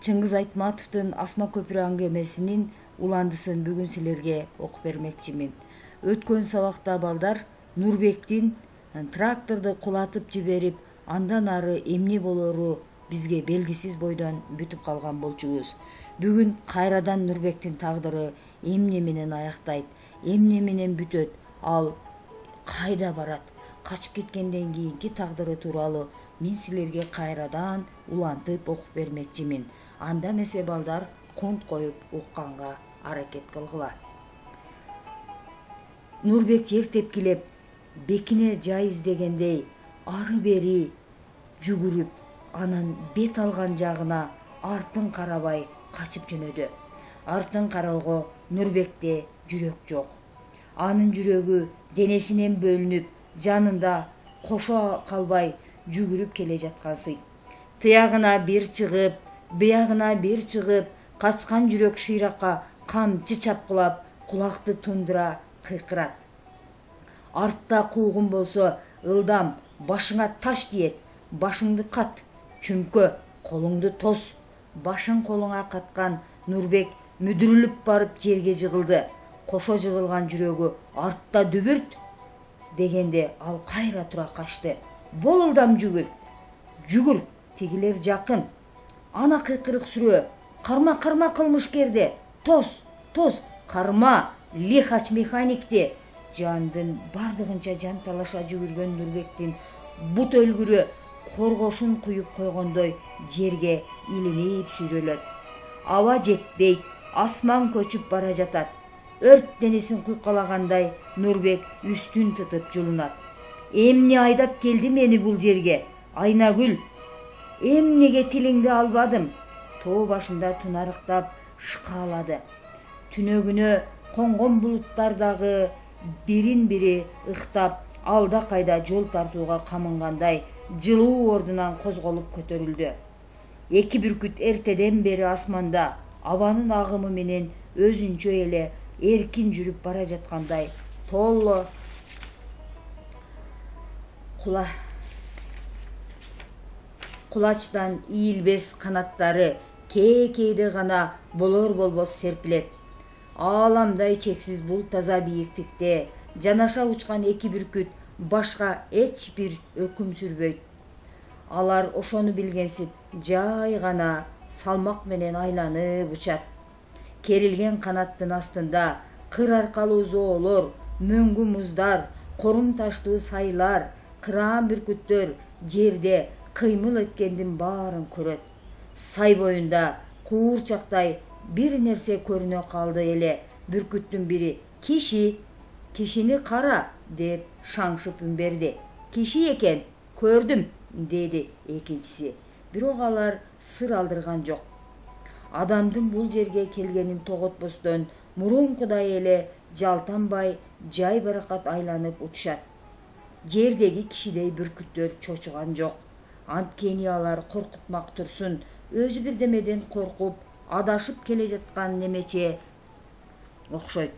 Чыңгыз Айтматовдун Асма көпүрө аңгемесинин уландысын бүгүн силерге окуп бермекчимин. Өткөн сабакта балдар Нурбектин тракторду кулатып жиберип, андан ары эмне болору бизге белгисиз бойдон бүтүп калган болчубуз. Бүгүн кайрадан Нурбектин тагдыры эмне менен аяктайт, эмне менен бүтөт, ал кайда барат, качып кеткенден кийинки тагдыры тууралуу мен силерге кайрадан улантып окуп бермекчимин. Анда эмесе балдар конт коюп укканга аракет кылгыла. Нурбек жер тепкилеп, бекине жай издегендей ары бери жүгүрүп, анан бет алган жагына артын карабай качып жөнөдү. Артын кароого Нурбекте жүрөк жок. Анын жүрөгү денесинен бөлүнүп, жанында кошо калбай жүгүрүп келе жаткансы. Тыягына бир чыгып, буягына бир чыгып, качкан жүрөк шыйракка камчы чапкылап, кулакты тундура кыйкырат. Артта куугун болсо, ылдам башыңа таш тиет, башыңды кат, чүмкө, колуңду тос. Башын колуңа каткан Нурбек мүдүрүлүп барып жерге жыгылды. Кошо жыгылган жүрөгү артта дүбүрт дегенде ал кайра тура качты. Бол ылдам жүгүр. Жүгүр, тигилер жакын. Ана кыйкырык сүрөө. Карма кылмышкерди. Тос, карма, лихач механикти. Жандын бардыгынча жан талаша жүгүргөн Нурбектин бут өлгүрү коргошун куюп койгондой жерге илинип сүйрөлөт. Аба жетпейт, асман көчүп бара жатат. Өрт денесин куйкалагандай Нурбек үстүн тытып жулунат. Эмне айдап келди мени бул жерге? Айнагүл, эмнеге тилиңди албадым? Тоо башында тунарыктап шыкаалады. Түнөгүнө конгон булуттар дагы бирин-бири ыктап, алда кайда жол тартууга камынгандай жылуу ордунан козголуп көтөрүлдү. Эки бүркүт эртеден бери асманда абанын агымы менен өзүнчө эле эркин жүрүп бара жаткандай толло кулачтан ийилбес канаттары кээ-кээде гана болор-болбос серпилет. Ааламдай чексиз бул таза бийиктикте жанаша учкан эки бүркүт башка эч бир өкүм сүрбөйт. Алар ошону билгенсип жай гана салмак менен айланып учат. Керилген канаттын астында кыр аркалуу зоолор, мөңгү муздар, корум таштуу сайлар, кыраан бүркүттөр жерде кыймыл эткендин баарын көрөт. Сай боюнда куурчактай бир нерсе көрүнө калды эле. Бүркүттүн бири кишини кара деп шаңшып үн берди. Киши экен, көрдүм, деди экинчиси. Бирок алар сыр алдырган жок. Адамдын бул жерге келгенин тоготпостон мурункудай эле жалтанбай жай баракат айланып утушат. Жердеги кишидей бүркүттөр чочуган жок. Анткени алар коркутмак турсун, өзү бирдемеден коркуп адашып келе жаткан немече окшойт.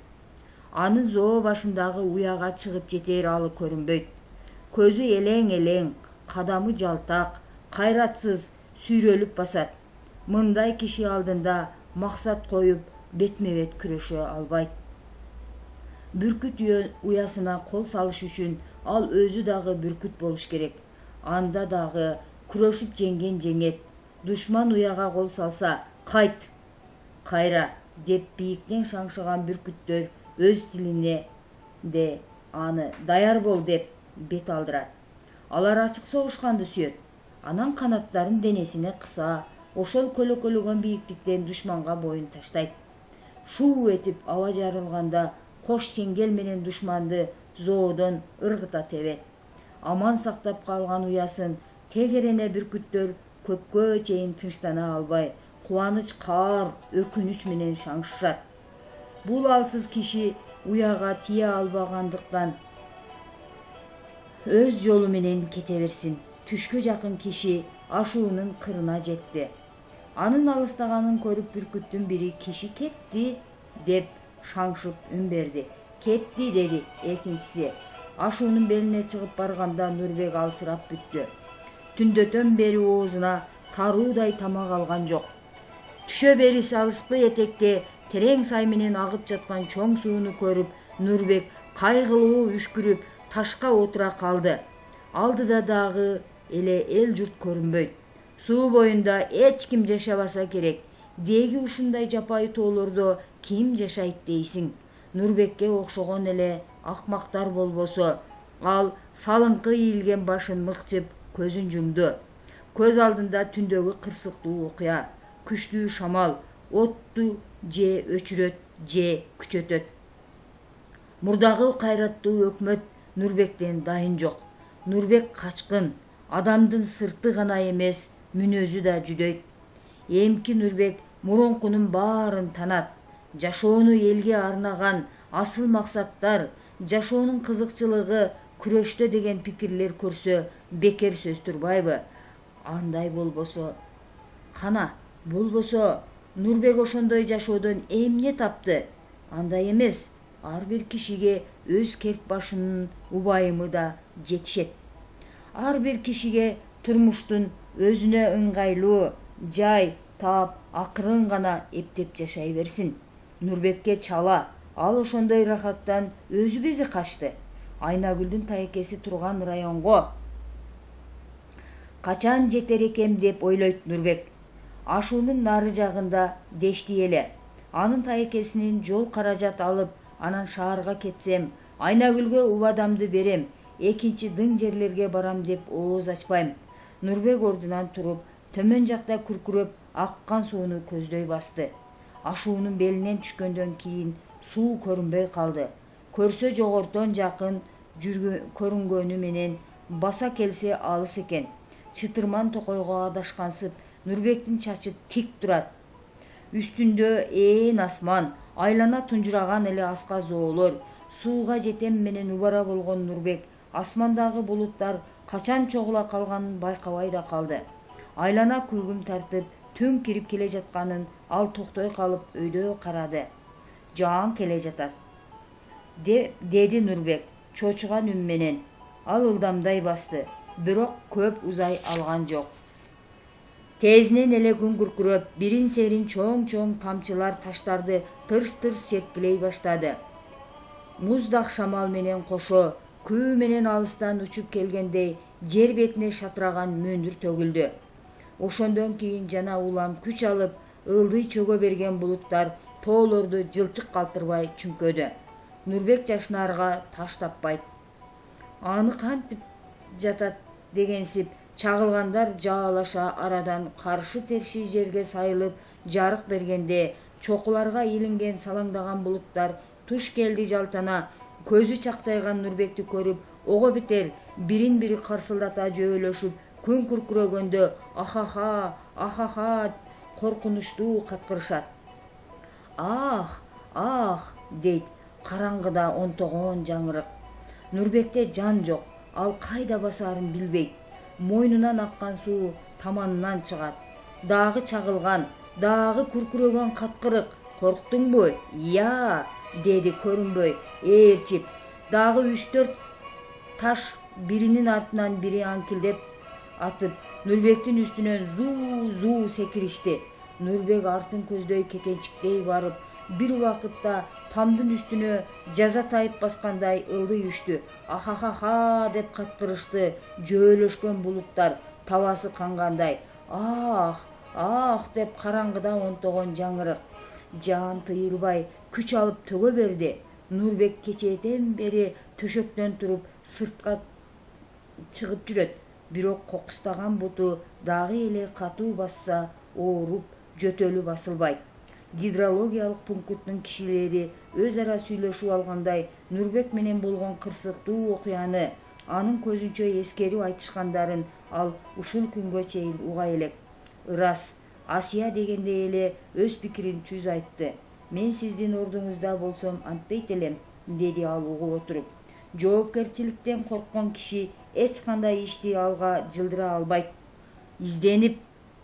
Анын зоо башындагы уяга чыгып жетер алы көрүнбөйт. Көзү элең-элең, кадамы жалтак, кайратсыз сүйрөлүп басат. Мындай киши алдында максат коюп бетме-бет күрөшө албайт. Бүркүт уясына кол салыш үчүн ал өзү дагы бүркүт болуш керек. Анда дагы күрөшүп жеңген жеңет. Душман уяга кол салса, кайт, кайра деп бийиктен шаңшыган бүркүттөр өз тилине де аны даяр бол деп бет алдырат. Алар ачык согушканды сүйөт. Анан канаттарын денесине кыса, ошол көлөкөлөгөн бийиктиктен душманга боюн таштайт. Шуу этип аба жарылганда кош чеңгел менен душманды зоодон ыргыта тебет. Аман сактап калган уясын тегерене бүркүттөр көпкө чейин тынчтана албай, кубаныч, каар, өкүнүч менен шаңшышат. Бул алсыз киши уяга тие албагандыктан өз жолу менен кете берсин. Түшкө жакын киши ашуунун кырына жетти. Анын алыстаганын көрүп бүркүттүн бири киши кетти деп шаңшып үн берди. Кетти, деди экинчиси. Ашуунун белине чыгып барганда Нурбек алсырап бүттү. Түндөтөн бери оозуна таруудай тамак алган жок. түшө бери салыштуу этекте терең сай менен агып жаткан чоң сууну көрүп, Нурбек кайгылуу үшкүрүп ташка отура калды. Алдыда дагы эле эл журт көрүнбөйт. Суу боюнда эч ким жашабаса керек. Деги ушундай жапайы тоолордо ким жашайт дейсиң? Нурбекке окшогон эле акмактар болбосо, ал салыңкы ийилген башын мыкчып, көзүн жумду. Көз алдында түндөгү кырсыктуу окуя, күчтүү шамал отту же өчүрөт же күчөтөт. Мурдагы кайраттуу өкмөт Нурбектен дайын жок. Нурбек качкын, адамдын сырты гана эмес, мүнөзү да жүдөйт. Эмки Нурбек мурункунун баарын танат. Жашоону элге арнаган асыл максаттар, жашоонун кызыкчылыгы күрөштө деген пикирлер көрсө бекер сөз турбайбы? Андай болбосо Нурбек ошондой жашоодон эмне тапты? Андай эмес, ар бир кишиге өз керт башынын убайымы да жетишет. Ар бир кишиге турмуштун өзүнө ыңгайлуу жай таап, акырын гана эптеп жашай берсин. Нурбекке чала, ал ошондой рахаттан өзү бези качты. Айнагүлдүн тайкеси турган районго качан жетер экем деп ойлойт Нурбек. Ашуунун нары жагында дешти эле. Анын тайкесинин жол каражат алып, анан шаарга кетсем, Айнагүлгө убадамды берем, экинчи дың жерлерге барам деп ооз ачпайм. Нурбек ордунан туруп, төмөн жакта күркүрөп аккан сууну көздөй басты. Ашуунун белинен түшкөндөн кийин суу көрүнбөй калды. Көрсө жогортон жакын көрүнгөнү менен баса келсе алыс экен. Чытырман токойго адашкансып, Нурбектин чачы тик турат. Үстүндө ээн асман, айлана тунжураган эле аска зоолор. Сууга жетем менен убара болгон Нурбек асмандагы булуттар качан чогула калганын байкабай да калды. Айлана күлгүм тартып, түн кирип келе жатканын ал токтой калып өйдө карады. Жаан келе жатат, деди Нурбек чочуган үн менен. Ал ылдамдай басты, бирок көп узай алган жок. Тезинен эле күн күркүрөп, бирин серин чоң тамчылар таштарды тырс-тырс черткилей баштады. Муздак шамал менен кошо, күү менен алыстан учуп келгендей жер бетине шатыраган мөндүр төгүлдү. Ошондон кийин жана улам күч алып, ылдый чөгө берген булуттар тоолорду жылчык калтырбай чүңкөдү. Нурбек жашнаарга таш таппайт. Аны кантип жатат дегенсип, чагылгандар жаалаша арадан каршы терши жерге сайылып жарык бергенде, чокуларга илинген салаңдаган булуттар туш келди жалтана, көзү чакчайган Нурбекти көрүп, ого бетер бирин-бири карсылдата жөөлөшүп, күн күркүрөгөндө ахаха, ахаха коркунучтуу каткырышат. Ах, дейт караңгыда онтогон жаңырык. Нурбекте жан жок, ал кайда басаарын билбейт. Мойнунан аккан суу таманынан чыгат. Дагы чагылган, дагы күркүрөгөн каткырык. Корктуңбу? Я, деди көрүнбөй ээрчип. Дагы 3-4 таш биринин артынан бири анкилдеп атып, Нурбектин үстүнөн зуу секиришти. Нурбек артын көздөй кетенчиктей барып, бир убакытта тамдын үстүнө жаза тайып баскандай ылдый үчтү. Ахахаха деп каткырышты жөөлөшкөн булуттар, табасы кангандай. Ах деп караңгыда онтогон жаңырык. Жан тыйылбай күч алып төгө берди. Нурбек кечээден бери төшөктөн туруп сыртка чыгып жүрөт. Бирок кокустаган буту дагы эле катуу басса, ооруп, жөтөлү басылбайт. Гидрологиялык пункттун кишилери өз ара сүйлөшүп алгандай, Нурбек менен болгон кырсыктуу окуяны, анын көзүнчө эскерип айтышкандарын ал ушул күнгө чейин уга элек. Ырас, Асия дегендей эле өз пикирин түз айтты. Мен сиздин ордуңузда болсом антпейт элем, деди ал угуп отуруп. Жоопкерчиликтен корккон киши эч кандай ишти алга жылдыра албайт. Изденип,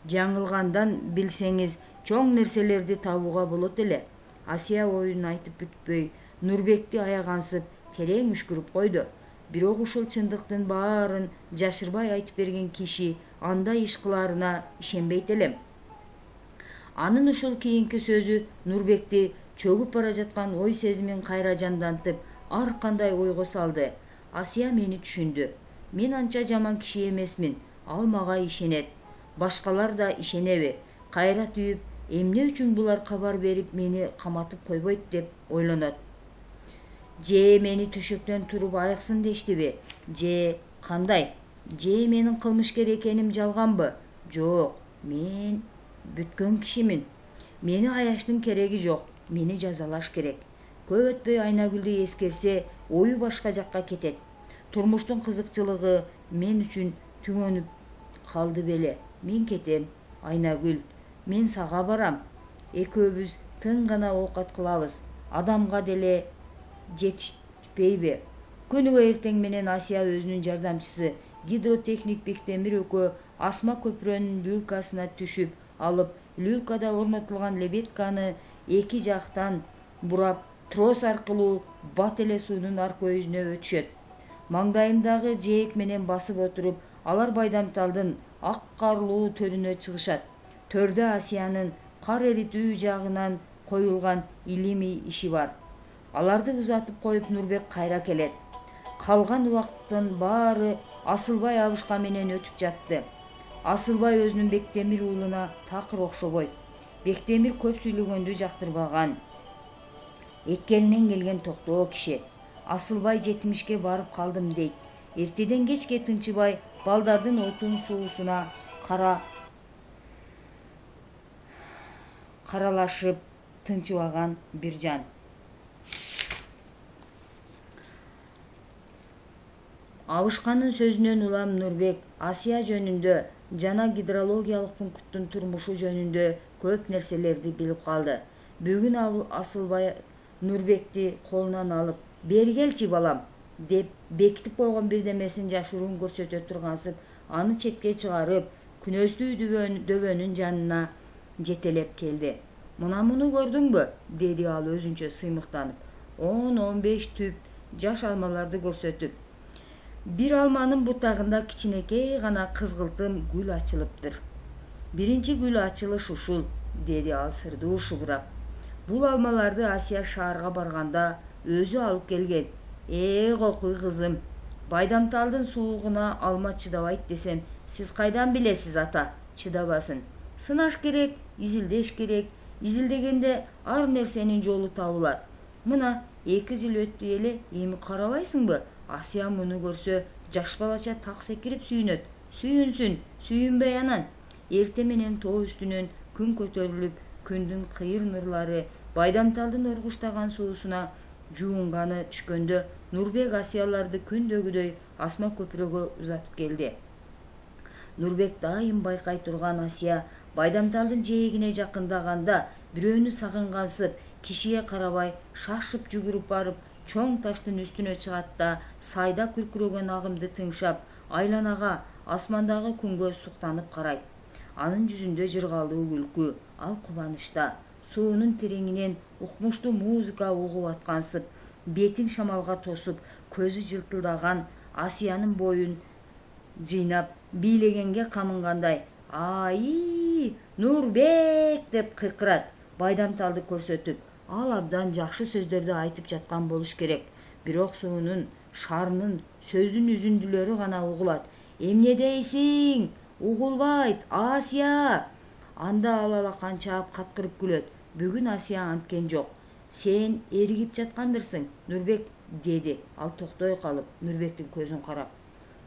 жаңылгандан билсеңиз, чоң нерселерди табууга болот эле. Асия оюн айтып бүтпөй, Нурбекти аягансып, терең үшкүрүп койду. Бирок ушул чындыктын баарын жашырбай айтып берген киши андай иш кылаарына ишенбейт элем. Анын ушул кийинки сөзү Нурбекти чөгүп бара жаткан ой сезимин кайра жандантып, ар кандай ойго салды. Асия мени түшүндү. Мен анча жаман киши эмесмин. Ал мага ишенет. Башкалар да ишенеби? Кайра түйүп, эмне үчүн булар кабар берип мени каматып койбойт деп ойлонот. Же мени төшөктөн туруп айыксын дештиби? Же кандай? Же менин кылмышкер экеним жалганбы? Жок, мен бүткөн кишимин. Мени аяштын кереги жок. Мени жазалаш керек. Көп өтпөй Айнагүлдү эскерсе, ою башка жакка кетет. Турмуштун кызыкчылыгы мен үчүн түгөнүп калды беле. Мен кетем, Айнагүл. Мен сага барам. Экөөбүз тың гана оокат кылабыз. Адамга деле жетишпейби? Күнүгө эртең менен Асия өзүнүн жардамчысы гидротехник Бектемир экөө Асма көпүрөнүн люлкасына түшүп алып, люлкада орнотулган лебедканы эки жактан бурап, трос аркылуу бат эле суунун арка өзүнө өтүшөт. Маңдайындагы жээк менен басып отуруп, алар Байдамталдын ак карлуу төрүнө чыгышат. Төрдө Асиянын кар эритүү жагынан коюлган илимий иши бар. Аларды узатып коюп Нурбек кайра келет. Калган убакыттын баары Асылбай абышка менен өтүп жатты. Асылбай өзүнүн Бектемир уулуна такыр окшобойт. Бектемир көп сүйлөгөндү жактырбаган. Эткелинен келген токтоо киши. Асылбай 70-ке барып калдым дейт. Эртеден кечке тынчыбай балдардын отун суусуна каралашып тынчыбаган Биржан. Абышканын сөзүнөн улам Нурбек Асия жөнүндө жана гидрологиялык пункттун турмушу жөнүндө көп нерселерди билип калды. Бүгүн Асылбай Нурбекти колунан алып, "Бери келчи балам" деп бекитип койгон бирдемесин жашыруун көрсөтө тургансып, аны четке чыгарып, күнөстүү дөбөнүн жанына жетелеп келди. Муну көрдүңбү? Деди ал өзүнчө сыймыктанып. 10-15 түп жаш алмаларды көрсөтүп. Бир алманын бутагында кичинекей гана кызгылтым гүл ачылыптыр. Биринчи гүл ачылыш ушул, деди ал сырдуу шыбырап. Бул алмаларды Асия шаарга барганда өзү алып келген. Кокуй кызым, Байдамталдын суугуна алма чыдабайт десем, сиз кайдан билесиз ата? Чыдабасын. Сынаш керек, изилдеш керек. Изилдегенде ар нерсенин жолу табылат. Мына 2 жыл өттү эле, эми карабайсыңбы? Асия муну көрсө, жаш балача так секирип сүйүнөт. Сүйүнсүн, сүйүнбөй анан. Эрте менен тоо үстүнөн күн көтөрүлүп, күндүн кыйыр нурлары Байдамталдын оргуштаган суусуна жуунганы түшкөндө Нурбек Асияларды күндөгүдөй Асма көпүрөгө узатып келди. Нурбек дайым байкай турган Асия Байдамталдын жээгине жакындаганда бирөөнү сагынгансып, кишиге карабай шашып жүгүрүп барып, чоң таштын үстүнө чыгат да сайда күркүрөгөн агымды тыңшап, айланага, асмандагы күнгө суктанып карайт. Анын жүзүндө жыргалдуу күлкү, ал кубанычта, суунун тереңинен укмуштуу музыка угуп аткансып, бетин шамалга тосуп, көзү жылтылдаган Асиянын боюн жыйнап, бийлегенге камынгандай "Ай, Нурбек" деп кыйкырат, Байдамталды көрсөтүп. Ал абдан жакшы сөздөрдү айтып жаткан болуш керек. Бирок суунун шарынын сөздүн үзүндүлөрү гана угулат. "Эмне дейсиң? Угулбайт, Асия!" Анда ал алаканчаап каткырып күлөт. Бүгүн Асия анткен жок. "Сен эригип жаткандырсың, Нурбек", деди ал токтой калып, Нурбектин көзүн карап.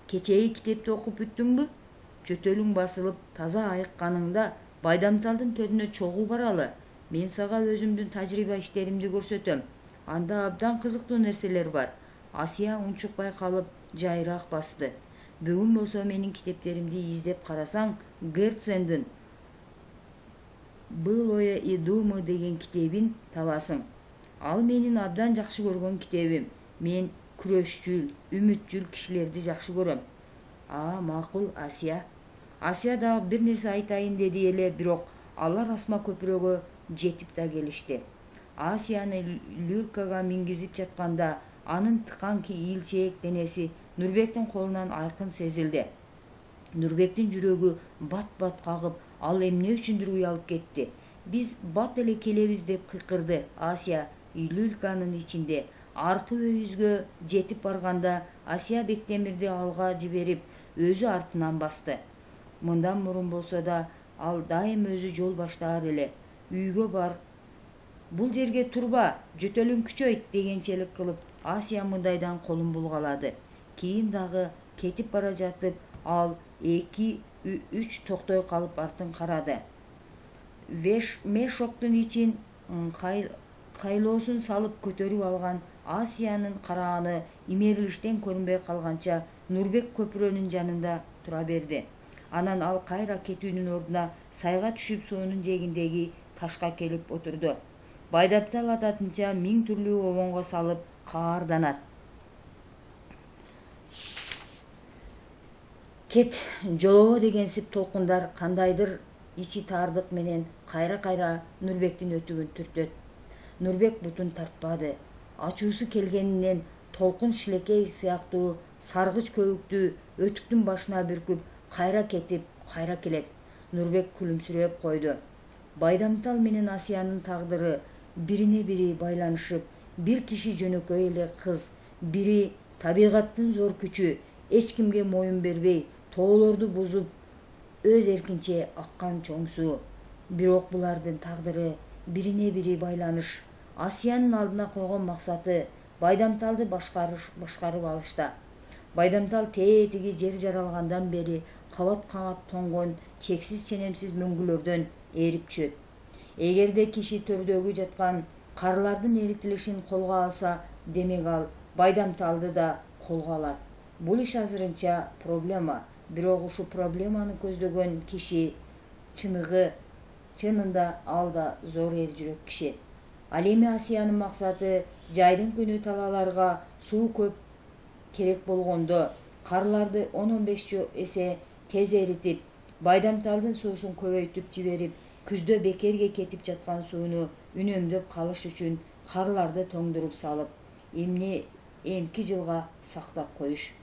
"Кечээги китепти окуп бүттүңбү?" Жөтөлүң басылып, таза айыкканыңда Байдамталдын төрүнө чогуу баралы. Мен сага өзүмдүн тажрыйба иштеримди көрсөтөм. Анда абдан кызыктуу нерселер бар. Асия унчукпай калып жайыраак басты. Бүгүн болсо менин китептеримди издеп карасаң, Герцендин "Былое и думы" деген китебин табасың. Ал менин абдан жакшы көргөн китебим. Мен күрөшчүл, үмүтчүл кишилерди жакшы көрөм. Макул, Асия. Асия дагы бир нерсе айтайын деди эле, бирок алар Асма көпүрөгө жетип да келишти. Асияны люлкага мингизип жатканда анын тыканки ийилчээк денеси Нурбектин колунан айкын сезилди. Нурбектин жүрөгү бат-бат кагып, ал эмне үчүндүр уялып кетти. Биз бат эле келебиз деп кыйкырды Асия люльканын ичинде. Аркы өйүзгө жетип барганда Асия Бектемирди алга жиберип, өзү артынан басты. Мындан мурун болсо да ал дайым өзү жол баштаар эле. Үйгө бар, бул жерге турба, жөтөлүң күчөйт дегенчелик кылып, Асия мындайдан колун булгалады. Кийин дагы кетип бара жатып, ал 2-3 токтой калып артын карады. Мешоктун ичин кайлоосун салып көтөрүп алган Асиянын карааны имерилиштен көрүнбөй калганча Нурбек көпүрөнүн жанында тура берди. Анан ал кайра кетүүнүн ордуна сайга түшүп суунун жээгиндеги ташка келип отурду. Байдаптал ататынча 1000 түрлүү обонго салып каарданат. Кет жолобо дегенсип толкундар кандайдыр ичи таардык менен кайра Нурбектин өтүгүн түртөт. Нурбек бутун тартпады. Ачуусу келгенинен толкун шилекей сыяктуу саргыч көбүктүү өтүктүн башына бүркүп, кайра кетип, кайра келет. Нурбек күлүмсүрөп койду. Байдамтал менен Асиянын тагдыры бирине бири байланышып, бир киши жөнөкөй эле кыз, бири табигаттын зор күчү, эч кимге моюн бербей, тоолорду бузуп, өз эркинче аккан чоң суу. Бирок булардын тагдыры бирине бири байланыш. Асиянын алдына койгон максаты Байдамталды башкарып алышта. Байдамтал тетиги жер жаралгандан бери кабат тоңгон чексиз ченемсиз мөңгүлөрдөн эрип түшөт. Эгерде киши төрдөгү жаткан карлардын эритилишин колго алса, демек ал Байдамталды да колго алат. Бул иш азырынча проблема, бирок ушу проблеманы көздөгөн киши чынында ал да зор эл жүрөк киши. Ал эми Асиянын максаты жайдын күнү талааларга суу көп керек болгондо карларды 10-15 эсе тез эритип, Байдамталдын суусун көбөйтүп жиберип, күздө бекерге кетип жаткан сууну үнөмдөп калыш үчүн карларды тоңдуруп салып, эмки жылга сактап коюш.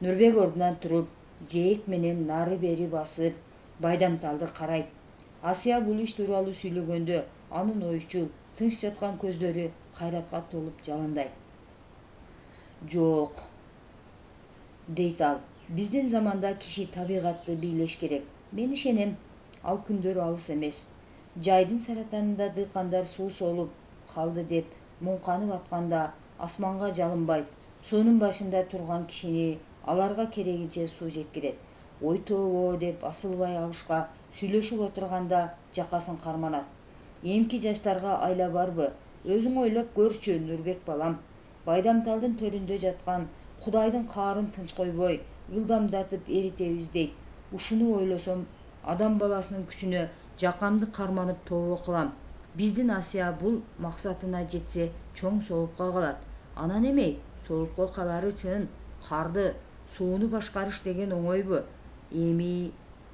Нурбек ордунан туруп, жээк менен нары бери басып, Байдамталды карайт. Асия бул иш тууралуу сүйлөгөндө анын ойчул, тынч жаткан көздөрү кайратка толуп жаландайт. Жок, дейт ал. Биздин заманда киши табигатты бийлеш керек. Мен ишенем, ал күндөр алыс эмес. Жайдын саратанында дыйкандар суу солуп калды деп муңканып атканда асманга жалынбайт. Суунун башында турган кишини аларга керегинче суу жеткирет. Ой-тобо деп асылбай абышка сүйлөшүп отурганда жакасын карманат. Эмки жаштарга айла барбы? Өзүң ойлоп көрчү, Нурбек балам. Байдамталдын төрүндө жаткан Кудайдын каарын тынч койбой, ылдамдатып эритебиз дейт. Ушуну ойлосом, адам баласынын күчүнө жакамды карманып тобо кылам. Биздин Асия бул максатына жетсе, чоң соопко калат. Анан эмей, соопко калары чын. Карды, сууну башкарыш деген оңойбу? Эми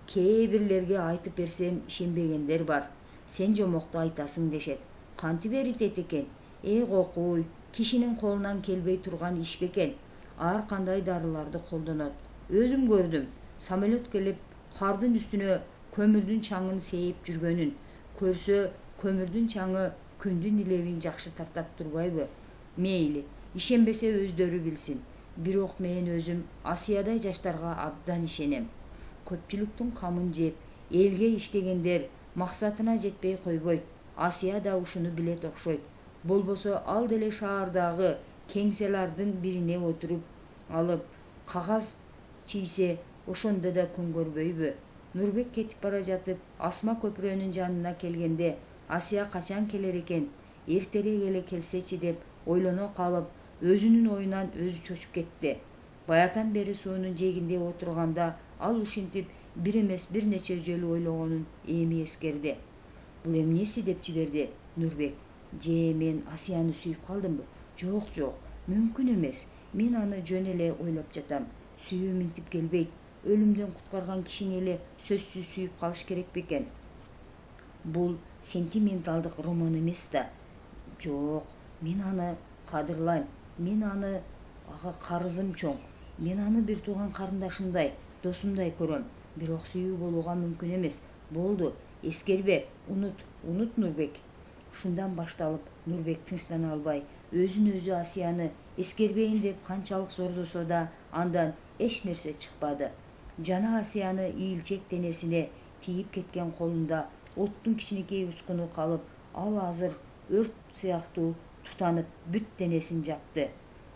кээ бирлерге айтып берсем ишенбегендер бар. Сен жомокту айтасың дешет. Кантип эритет экен? Кокуй, кишинин колунан келбей турган иш бекен. Ар кандай дарыларды колдонот. Өзүм көрдүм. Самолет келип, кардын үстүнө көмүрдүн чаңын сейип жүргөнүн. Көрсө, көмүрдүн чаңы күндүн илебин жакшы тартат турбайбы? Мейли, ишенбесе өздөрү билсин. Бирок мен өзүм Асиядай жаштарга абдан ишенем. Көпчүлүктүн камын жеп, элге иштегендер максатына жетпей койбойт. Асия да ушуну билет окшойт. Болбосо ал деле шаардагы кеңселардын бирине отуруп алып кагаз чийсе, ошондо да күн көрбөйбү? Нурбек кетип бара жатып, Асма көпүрөнүн жанына келгенде, Асия качан келер экен? Эртерээк эле келсечи деп ойлоно калып, өзүнүн оюнан өзү чочуп кетти. Баятан бери суунун жээгинде отурганда ал ушинтип бир эмес бир нече жолу ойлогонун эми эскерди. Бул эмнеси деп жиберди Нурбек. Же мен Асияны сүйүп калдымбы? Жок, мүмкүн эмес. Мен аны жөн эле ойлоп жатам. Сүйүү минтип келбейт. Өлүмдөн куткарган кишини эле сөзсүз сүйүп калыш керек бекен. Бул сентименталдык роман эмес да. Жок, мен аны кадырлайм. Мен ага карызым чоң. Мен аны бир тууган карындашымдай, досумдай көрөм. Бирок сүйүү болууга мүмкүн эмес. Болду. Эскербе, унут Нурбек. Ушундан башталып Нурбек тынчтана албай, өзүн өзү Асияны эскербейин деп канчалык зордосо да андан эч нерсе чыкпады. Жана Асияны ийилчек денесине тийип кеткен колунда оттун кичинекей учкуну калып, ал азыр өрт сыяктуу тутанып бүт денесин жапты.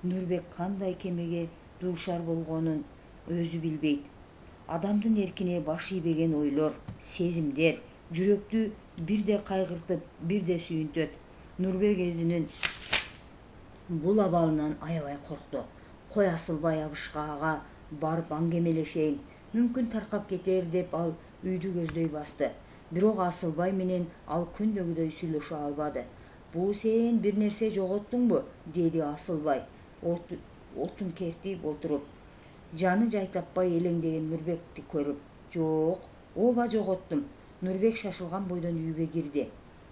Нурбек кандай кемеге дуушар болгонун өзү билбейт. Адамдын эркине баш ийбеген ойлор, сезимдер жүрөктү бирде кайгыртып, бирде сүйүнтөт. Нурбек өзүнүн бул абалынан аябай коркту. Кой Асылбай абышкага барып аңгемелешейин, мүмкүн таркап кетер деп ал үйдү көздөй басты. Бирок Асылбай менен ал күндөгүдөй сүйлөшө албады. Бул сен бир нерсе жоготтуңбу? Деди Асылбай отун кертип отуруп. Жаны жай таппай элеңдеген Нурбекти көрүп. Жок, ооба жоготтум. Нурбек шашылган бойдон үйгө кирди.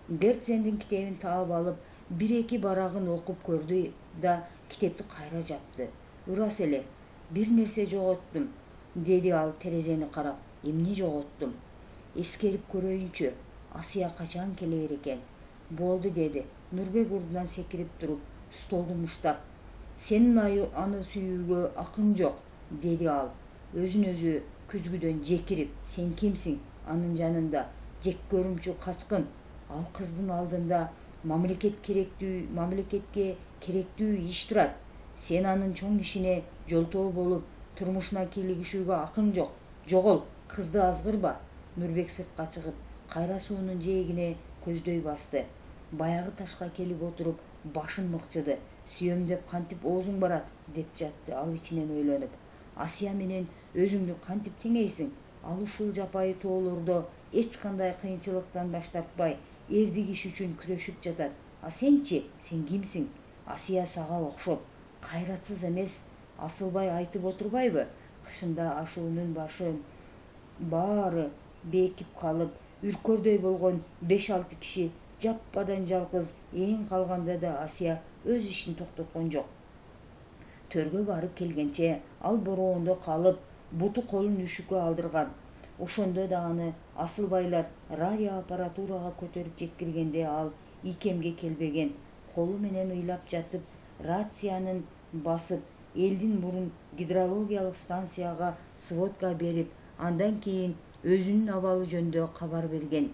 Герцендин китебин таап алып, бир-эки барагын окуп көрдү да китепти кайра жапты. Ырас эле, бир нерсе жоготтум, деди ал терезени карап. Эмне жоготтум? Эскерип көрөйүнчү, Асия качан келер экен? Болду, деди. Нурбек урдунан секирип туруп, столду муштап. Сенин аны сүйүүгө акың жок, деди ал. Өзүн өзү күзгүдөн жекирип, сен кимсиң? Анын жанында жек көрүмчү качкын. Ал кыздын алдында мамлекетке керектүү иш турат. Сен анын чоң ишине жолтоо болуп, турмушуна кийлигишүүгө акың жок. Жогол, кызды азгырба. Нурбек сыртка чыгып, кайра суунун жээгине көздөй басты. Баягы ташка келип отуруп, башын мыкчыды. Сүйөм деп кантип оозуң барат, деп жатты ал ичинен ойлонуп. Асия менен өзүңдү кантип теңейсиң? Ал ушул жапайы тоолордо эч кандай кыйынчылыктан баш тартпай, эрдик иш үчүн күрөшүп жатат. А сенчи, сен кимсиң? Асия сага окшоп кайратсыз эмес, Асылбай айтып отурбайбы? Кышында ашуунун башын баары бекип калып, үркөрдөй болгон 5-6 киши жаппадан жалгыз, эң калганда да Асия өз ишин токтоткон жок. Төргө барып келгенче ал бороондо калып, буту колун үшүккө алдырган. Ошондо да аны Асылбайлар радиоаппаратурага көтөрүп жеткиргенде ал икемге келбеген. Колу менен ыйлап жатып, рациянын басып, элдин мурун гидрологиялык станцияга сводка берип, андан кийин өзүнүн абалы жөнүндө кабар берген.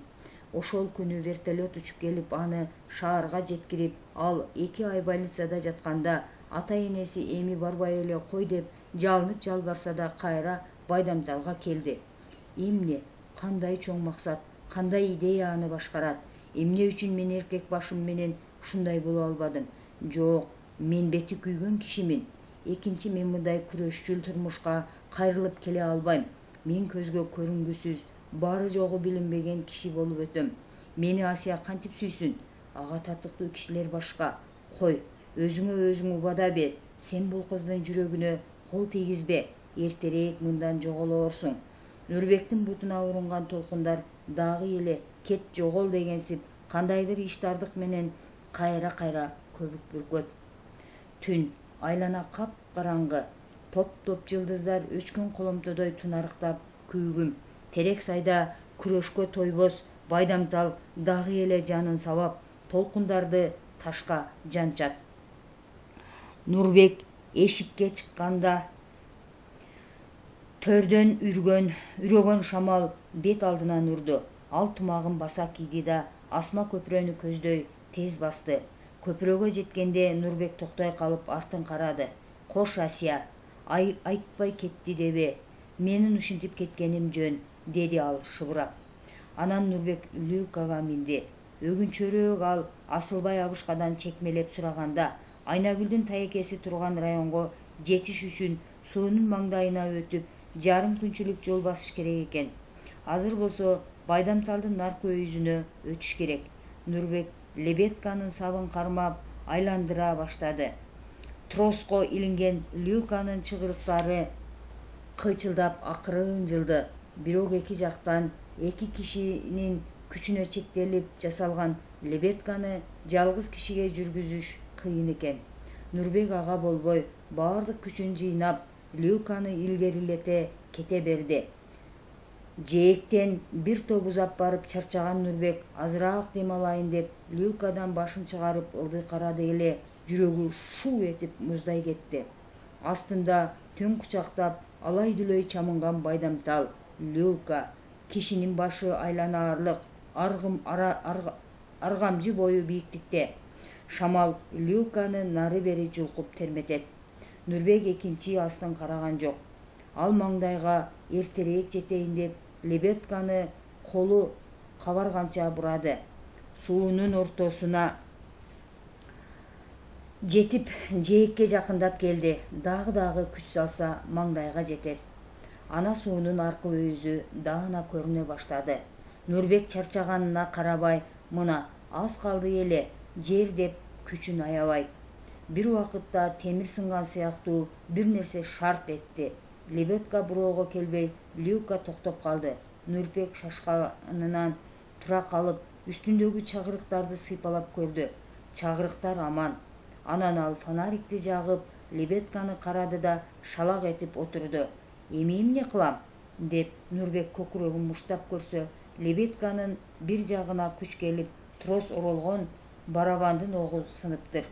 Ошол күнү вертолет учуп келип аны шаарга жеткирип, ал 2 ай больницада жатканда ата-энеси эми барбай эле кой деп жалынып жалбарса да кайра Байдамталга келди. Эмне, кандай чоң максат, кандай идея аны башкарат? Эмне үчүн мен эркек башым менен ушундай боло албадым? Жок, мен бети күйгөн кишимин. Экинчи, мен мындай күрөшчүл турмушка кайрылып келе албайм. Мен көзгө көрүнгүсүз, баары жогу билинбеген киши болуп өтөм. Мени Асия кантип сүйсүн? Ага татыктуу кишилер башка. Кой, өзүңө өзүң убада бер. Сен бул кыздын жүрөгүнө кол тийгизбе. Эртерээк мындан жоголоорсуң. Нурбектин бутуна урунган толкундар дагы эле кет жогол дегенсип кандайдыр иштардык менен кайра көбүк бүркөт. Түн айлана капкараңгы. Топ-топ жылдыздар өчкөн коломтодой тунарыктап күйгүм. Терек сайда күрөшкө тойбос Байдамтал дагы эле жанын сабап, толкундарды ташка жанчат. Нурбек эшикке чыкканда төрдөн үрөгөн шамал бет алдынан урду. Ал тумагын баса кийди да асма көпүрөнү көздөй тез басты. Көпүрөгө жеткенде Нурбек токтой калып артын карады. Кош Асия, айтпай кетти дебе. Менин ушинтип кеткеним жөн, деди ал шыбырап. Анан Нурбек люкага минди. Өгүнчөрөөк ал Асылбай абышкадан чекмелеп сураганда, Айнагүлдүн таекеси турган районго жетиш үчүн суунун маңдайына өтүп, жарым күнчүлүк жол басыш керек экен. Азыр болсо Байдамталдын наркы өйүзүнө өтүш керек. Нурбек лебедканын сабын кармап айландыра баштады. Троско илинген люканын чыгырыктары кыйчылдап акырын жылды. Бирок эки жактан 2 кишинин күчүнө чектелип жасалган лебедканы жалгыз кишиге жүргүзүш кыйын экен. Нурбек ага болбой баардык күчүн жыйнап, люканы илгерилете кете берди. Жээктен бир топ узап барып чарчаган Нурбек азыраак дем алайын деп люлкадан башын чыгарып ылдый карады эле жүрөгү шуу этип муздай кетти. Астында төң кучактап алай дүлөй чамынган Байдамтал люлка, кишинин башы айланаарлык аргамжы бою бийиктикте. Шамал люлканы нары бери жулкуп терметет. Нурбек экинчи астын караган жок. Ал маңдайга эртерээк жетейин деп лебедканы колу кабарганча бурады. Суунун ортосуна жетип жээкке жакындап келди. Дагы күч салса маңдайга жетет. Ана суунун аркы өзү даана көрүнө баштады. Нурбек чарчаганына карабай, мына аз калды эле жер деп күчүн аябайт. Бир убакытта темир сынган сыяктуу бир нерсе шарт этти. Лебедка буроого келбей, люлка токтоп калды. Нурбек шашканынан тура калып, үстүндөгү чагырыктарды сыйпалап көрдү. Чагырыктар аман. Анан ал фонарикти жагып, лебедканы карады да шалак этип отурду. Эми эмне кылам деп Нурбек көкүрөгүн муштап көрсө, лебедканын бир жагына күч келип, трос оролгон барабандын огу сыныптыр.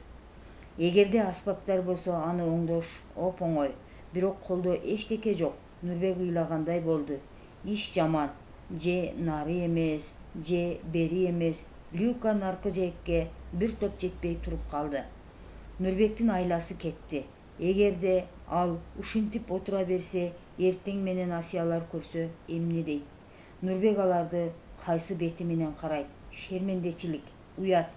Эгерде аспаптар болсо аны оңдош оп-оңой. Бирок колдо эчтеке жок. Нурбек ыйлагандай болду. Иш жаман. Же нары эмес, же бери эмес. Люлканын аркы жээкке бир топ жетпей туруп калды. Нурбектин айласы кетти. Эгерде ал ушинтип отура берсе, эртең менен Асиялар көрсө эмне дейт? Нурбек аларды кайсы бети менен карайт? Шермендечилик, уят.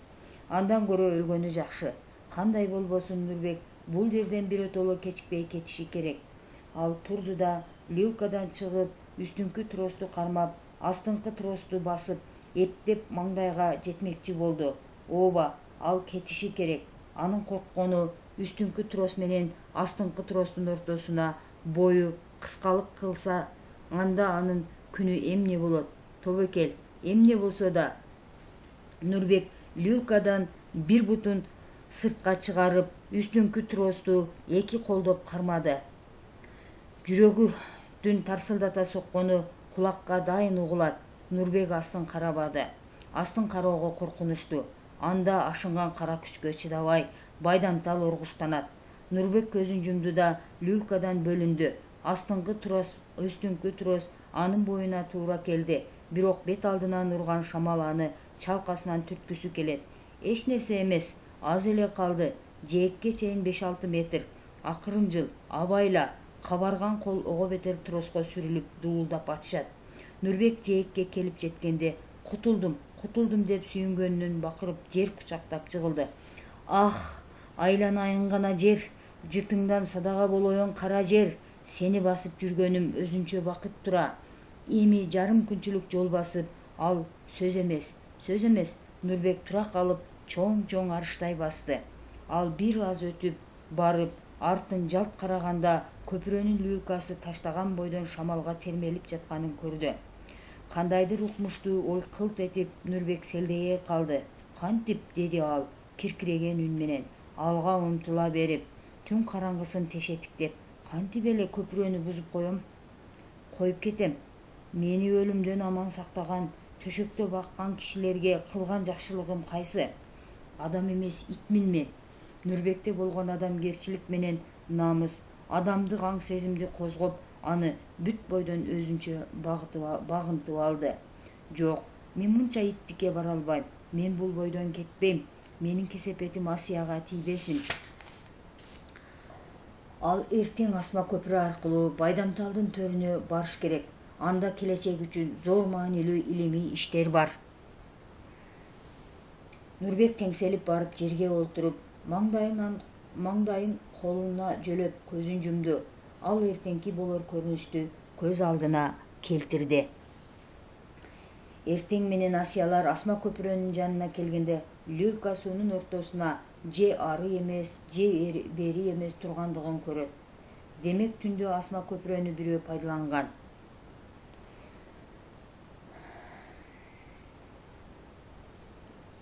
Андан көрө өлгөнү жакшы. Кандай болбосун, Нурбек бул жерден биротоло кечикпей кетиши керек. Ал турду да люлкадан чыгып, үстүңкү тросту кармап, астыңкы тросту басып, эптеп маңдайга жетмекчи болду. Ооба, ал кетиши керек. Анын корккону үстүңкү трос менен астыңкы тростун ортосуна бою кыскалык кылса, анда анын күнү эмне болот? Тобокел, эмне болсо да. Нурбек люлкадан бир бутун сыртка чыгарып, үстүңкү тросту эки колдоп кармады. Жүрөгүдүн тарсылдата соккону кулакка дайын угулат. Нурбек астын карабады. Астын кароого коркунучтуу. Анда ашынган кара күчкө чыдабай, Байдамтал оргуштанат. Нурбек көзүн жумду да люлкадан бөлүндү. Астыңкы трос, үстүңкү трос анын боюна туура келди. Бирок бет алдынан урган шамал аны чалкасынан түрткүсү келет. Эч нерсе эмес, аз эле калды. Жээкке чейин 5-6 метр. Акырын-жыл, абайла, кабарган кол ого бетер троско сүрүлүп дуулдап атышат. Нурбек жээкке келип жеткенде кутулдум деп сүйүнгөнүнөн бакырып жер кучактап жыгылды. Ах, айланайын гана жер, жытыңдан садага болоюн кара жер, сени басып жүргөнүм өзүнчө бакыт тура. Эми жарым күнчүлүк жол басып, ал сөз эмес. Нурбек тура калып, чоң арыштай басты. Ал бир аз өтүп барып, артын жалт караганда көпүрөнүн люлкасы таштаган бойдон шамалга термелип жатканын көрдү. Кандайдыр укмуштуу ой кылт этип Нурбек селдее калды. Кантип, деди ал киркиреген үн менен, алга умтула берип, түн караңгысын тешетиктеп, кантип эле көпүрөнү бузуп коюп кетем? Мени өлүмдөн аман сактаган, төшөктө баккан кишилерге кылган жакшылыгым кайсы? Адам эмес, итмин мен. Нурбекте болгон адамгерчилик менен намыс, адамдык аң сезимди козгоп, аны бүт бойдон өзүнчө багынтып алды. Жок, мен мынча иттикке бара албайм. Мен бул бойдон кетпейм. Менин кесепетим Асияга тийбесин. Ал эртең Асма көпүрө аркылуу Байдамталдын төрүнө барыш керек. Анда келечек үчүн зор маанилүү илимий иштер бар. Нурбек теңселип барып жерге олтуруп, маңдайын колуна жөлөп көзүн жумду. Ал эртеңки болор көрүнүштү көз алдына келтирди. Эртең менен Асиялар Асма көпүрөнүн жанына келгенде люлка суунун ортосуна же ары эмес, же бери эмес тургандыгын көрөт. Демек түндө Асма көпүрөнү бирөө пайдаланган.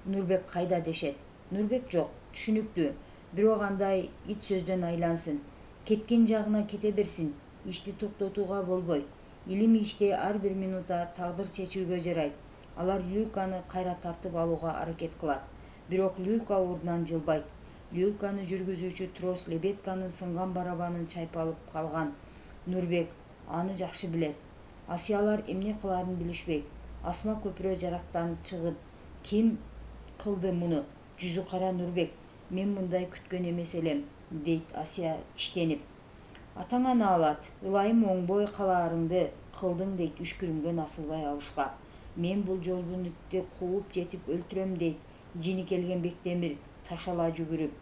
Нурбек кайда дешет? Нурбек жок, түшүнүктүү. Бирок андай ит сөздөн айлансын. Кеткен жагына кете берсин. Ишти токтотууга болбойт. Илим иште ар бир минутта тагдыр чечүүгө жарайт. Алар люлканы кайра тартып алууга аракет кылат. Бирок люлка ордунан жылбайт. Люлканы жүргүзүүчү трос лебедканын сынган барабанын чайпалып калган. Нурбек аны жакшы билет. Асиялар эмне кылаарын билишпейт. Асма көпүрө жарактан чыгып, ким кылды муну? Жүзү кара Нурбек. Мен мындай күткөн эмес элем, дейт Асия тиштенип. Атаң аны алат. Ылайым оңбой калаарыңды кылдың дейт үшкүрүмгөн Асылбай Абышка. Мен бул жолбунутты кууп жетип өлтүрөм дейт жини келген Бектемир ташала жүгүрүп.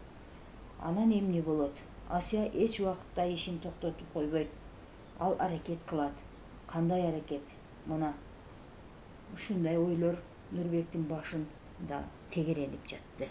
Анан эмне болот? Асия эч убакытта ишин токтотуп койбойт. Ал аракет кылат. Кандай аракет? Мына ушундай ойлор Нурбектин башында тегеренип жатты.